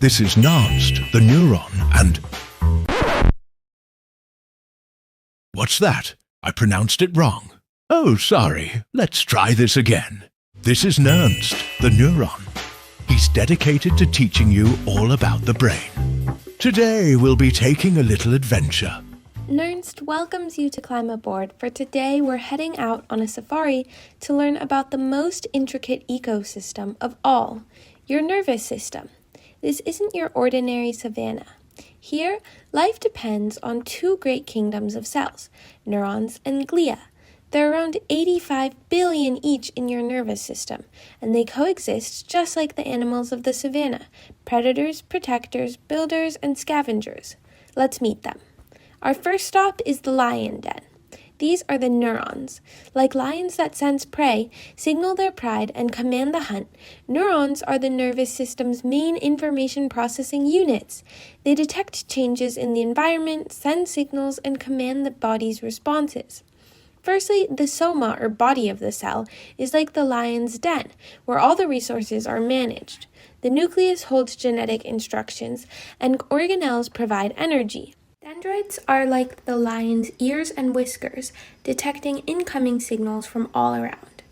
This is Nernst, the neuron, and... What's that? I pronounced it wrong. Oh, sorry. Let's try this again. This is Nernst, the neuron. He's dedicated to teaching you all about the brain. Today we'll be taking a little adventure. Nernst welcomes you to climb aboard, for today we're heading out on a safari to learn about the most intricate ecosystem of all, your nervous system. This isn't your ordinary savannah. Here, life depends on two great kingdoms of cells, neurons and glia. There are around 85 billion each in your nervous system, and they coexist just like the animals of the savannah, predators, protectors, builders, and scavengers. Let's meet them. Our first stop is the lion den. These are the neurons. Like lions that sense prey, signal their pride, and command the hunt, neurons are the nervous system's main information processing units. They detect changes in the environment, send signals, and command the body's responses. Firstly, the soma, or body of the cell, is like the lion's den, where all the resources are managed. The nucleus holds genetic instructions, and organelles provide energy. Dendrites are like the lion's ears and whiskers, detecting incoming signals from all around.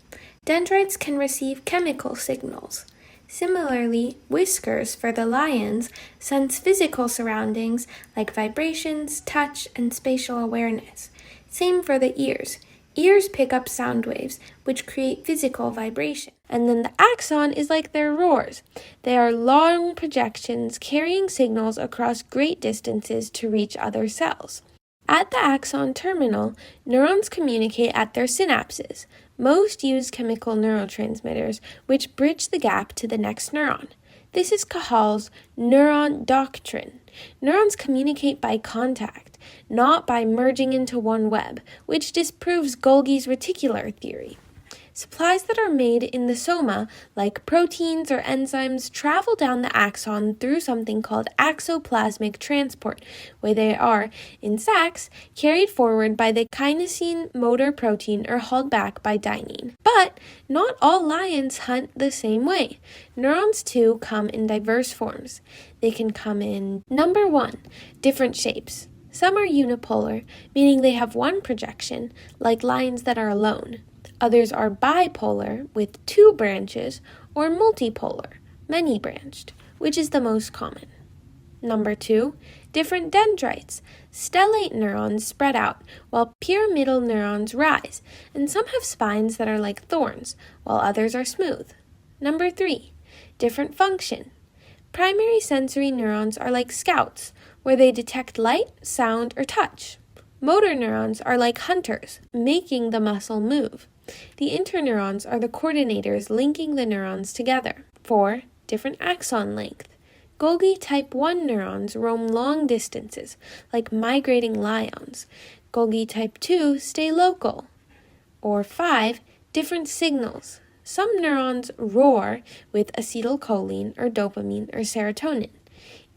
Dendrites can receive chemical signals. Similarly, whiskers for the lions sense physical surroundings like vibrations, touch, and spatial awareness. Same for the ears. Ears pick up sound waves, which create physical vibration. And then the axon is like their roars. They are long projections carrying signals across great distances to reach other cells. At the axon terminal, neurons communicate at their synapses. Most use chemical neurotransmitters, which bridge the gap to the next neuron. This is Cahal's neuron doctrine. Neurons communicate by contact, not by merging into one web, which disproves Golgi's reticular theory. Supplies that are made in the soma, like proteins or enzymes, travel down the axon through something called axoplasmic transport, where they are, in sacs, carried forward by the kinesin motor protein or hauled back by dynein. But not all lions hunt the same way. Neurons, too, come in diverse forms. They can come in, number 1, different shapes. Some are unipolar, meaning they have one projection, like lions that are alone. Others are bipolar, with 2 branches, or multipolar, many-branched, which is the most common. Number 2, different dendrites. Stellate neurons spread out, while pyramidal neurons rise, and some have spines that are like thorns, while others are smooth. Number 3, different function. Primary sensory neurons are like scouts, where they detect light, sound, or touch. Motor neurons are like hunters, making the muscle move. The interneurons are the coordinators linking the neurons together. 4, different axon length. Golgi type 1 neurons roam long distances, like migrating lions. Golgi type 2 stay local. Or 5, different signals. Some neurons roar with acetylcholine or dopamine or serotonin.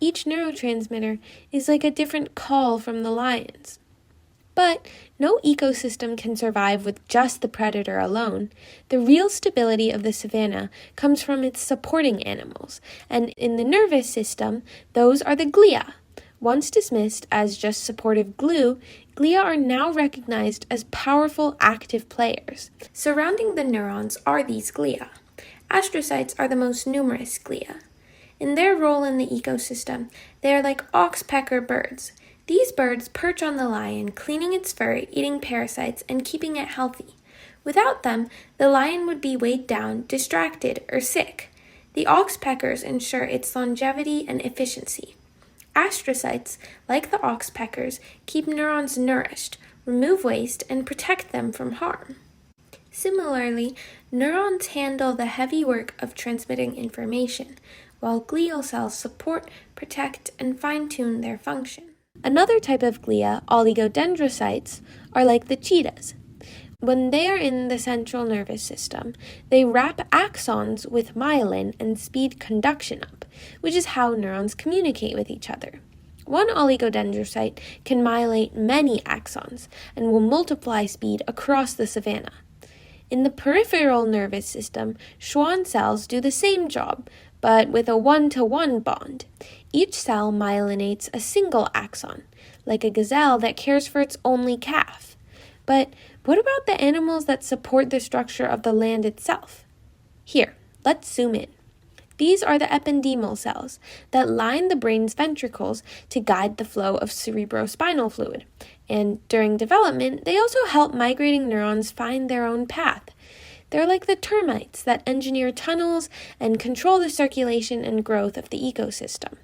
Each neurotransmitter is like a different call from the lions. But no ecosystem can survive with just the predator alone. The real stability of the savannah comes from its supporting animals, and in the nervous system, those are the glia. Once dismissed as just supportive glue, glia are now recognized as powerful active players. Surrounding the neurons are these glia. Astrocytes are the most numerous glia. In their role in the ecosystem, they are like oxpecker birds. These birds perch on the lion, cleaning its fur, eating parasites, and keeping it healthy. Without them, the lion would be weighed down, distracted, or sick. The oxpeckers ensure its longevity and efficiency. Astrocytes, like the oxpeckers, keep neurons nourished, remove waste, and protect them from harm. Similarly, neurons handle the heavy work of transmitting information, while glial cells support, protect, and fine-tune their function. Another type of glia, oligodendrocytes, are like the cheetahs. When they are in the central nervous system, they wrap axons with myelin and speed conduction up, which is how neurons communicate with each other. One oligodendrocyte can myelate many axons and will multiply speed across the savannah. In the peripheral nervous system, Schwann cells do the same job, but with a one-to-one bond. Each cell myelinates a single axon, like a gazelle that cares for its only calf. But what about the animals that support the structure of the land itself? Here, let's zoom in. These are the ependymal cells that line the brain's ventricles to guide the flow of cerebrospinal fluid. And during development, they also help migrating neurons find their own path. They're like the termites that engineer tunnels and control the circulation and growth of the ecosystem.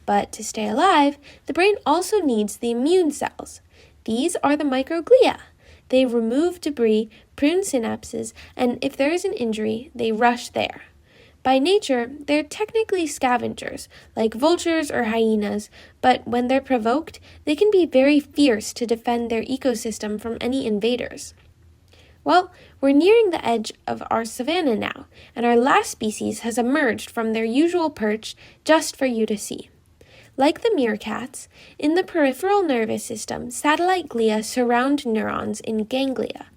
But to stay alive, the brain also needs the immune cells. These are the microglia. They remove debris, prune synapses, and if there is an injury, they rush there. By nature, they're technically scavengers, like vultures or hyenas, but when they're provoked, they can be very fierce to defend their ecosystem from any invaders. Well, we're nearing the edge of our savannah now, and our last species has emerged from their usual perch just for you to see. Like the meerkats, in the peripheral nervous system, satellite glia surround neurons in ganglia.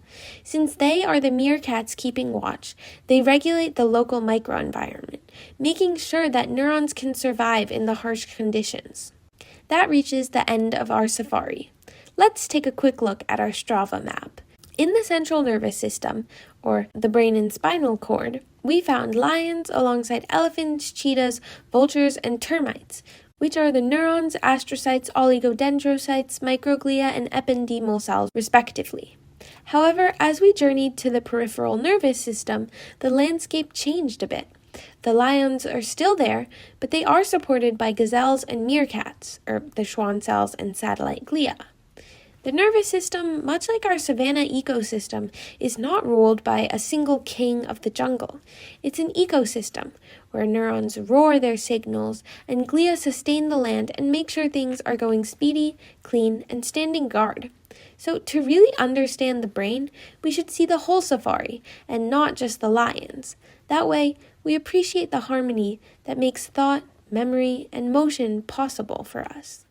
Since they are the meerkats keeping watch, they regulate the local microenvironment, making sure that neurons can survive in the harsh conditions. That reaches the end of our safari. Let's take a quick look at our Strava map. In the central nervous system, or the brain and spinal cord, we found lions alongside elephants, cheetahs, vultures, and termites, which are the neurons, astrocytes, oligodendrocytes, microglia, and ependymal cells, respectively. However, as we journeyed to the peripheral nervous system, the landscape changed a bit. The lions are still there, but they are supported by gazelles and meerkats, or the Schwann cells and satellite glia. The nervous system, much like our savanna ecosystem, is not ruled by a single king of the jungle. It's an ecosystem where neurons roar their signals and glia sustain the land and make sure things are going speedy, clean, and standing guard. So to really understand the brain, we should see the whole safari and not just the lions. That way, we appreciate the harmony that makes thought, memory, and motion possible for us.